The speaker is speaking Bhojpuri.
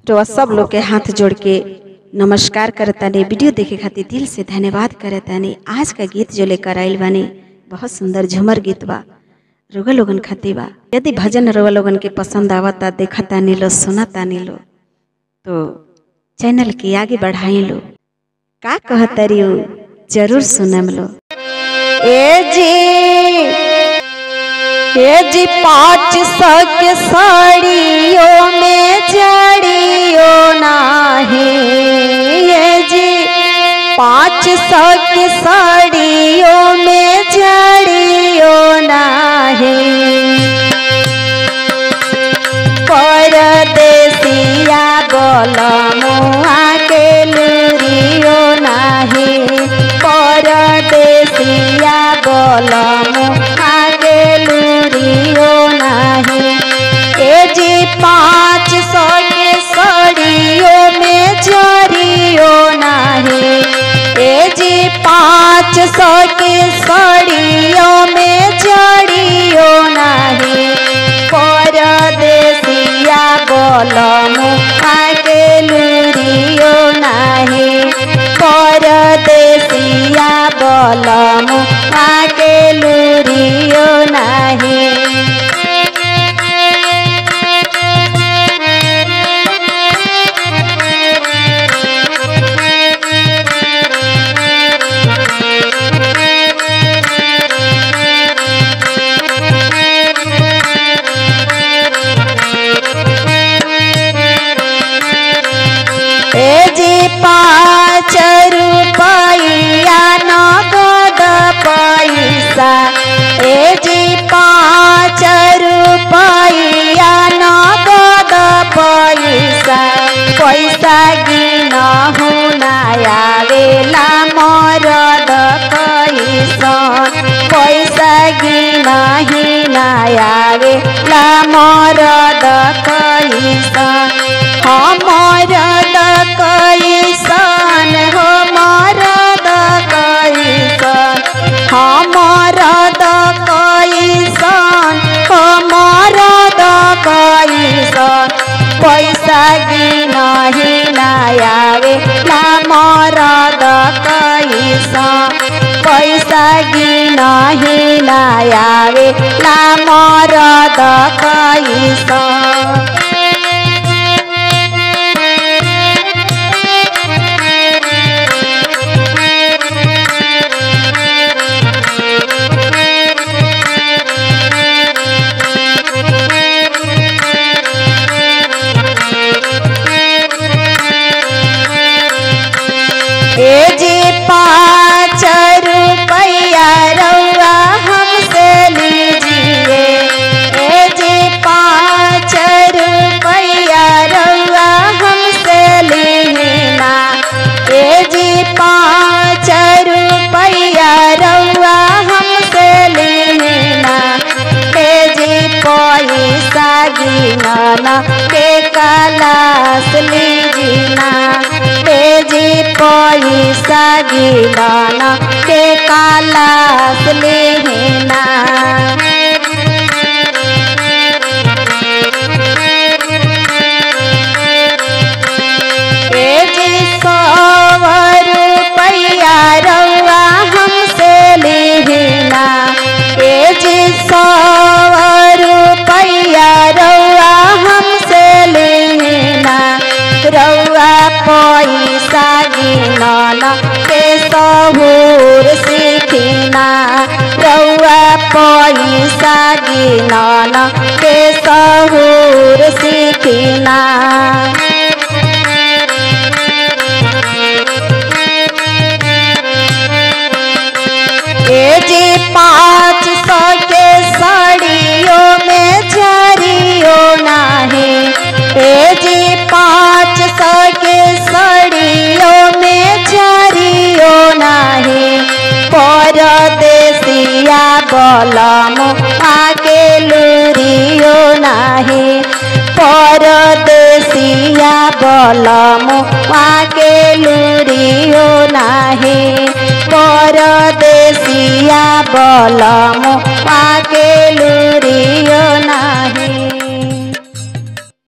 तो सब लोग के हाथ जोड़ के नमस्कार करता ने। वीडियो देखे खातिर दिल से धन्यवाद करता ने। आज का गीत जो लेकर आइल बानी बहुत सुंदर झूमर गीत बा, रोगा लोगन खातिर बा। यदि भजन रोगा लोगन के पसंद आवता, देखता नहीं लो, सुनता नहीं लो, तो चैनल के आगे बढ़ाई लो। का कहतरी जरूर सुनम लो। ए जी 500 के साड़ियों में जड़ियों नाही। ये जी 500 के साड़ियों में जड़ियों नाही। परदेसिया गोलमुआ के लुरियो नाही। परदेसिया गोलमुआ के लुरियो नाही। ए जी 500 के साड़ियों में जरियो नाही। ए जी 500 के साड़ियों में जरियो नाही। परदेसिया गोलमुआ के लुरियो नाही। परदेसिया गोलमुआ के लुरियो नाही। ए जी 5 रुपया नगद पैसा। ए जी 5 रुपया नगद पैसा। पैसा गिनहु ना आवेला मरद कैसन। पैसा गिनहि ना आवेला मरद कैसन। मरद कैसन हो मरद कैसन। मरद कैसन हो मरद कैसन। पैसा गिनहि ना आवेला मरद कैसन। पैसा गिनहि ना आवेला मरद कैसन। ए जी 5 रुपया रउआ हमसे लीजिए। ए जी 5 रुपया रउआ हमसे लेना। ए जी 5 रुपया रउआ हमसे लेना। ए जी पैसा गिनना के क्लास लीजिना। ए जी पैसा गिनना के क्लास लेना। ए जी 100 रुपया रउआ हमसे लेना। ए जी 100 रुपया रउआ हमसे लेना। रउआ पैसा गिनना के सहूर सीखना। रउआ पैसा गिनना के सहूर सीखना। ए जी 500 के साड़ियों में जरियो नाही। ए जी 500 के साड़ियों में जरियो नाही। परदेसिया गोलमुआ के लुरियो नाही। परदेसिया गोलमुआ के लुरियो नाही। परदेसिया गोलमुआ के लुरियो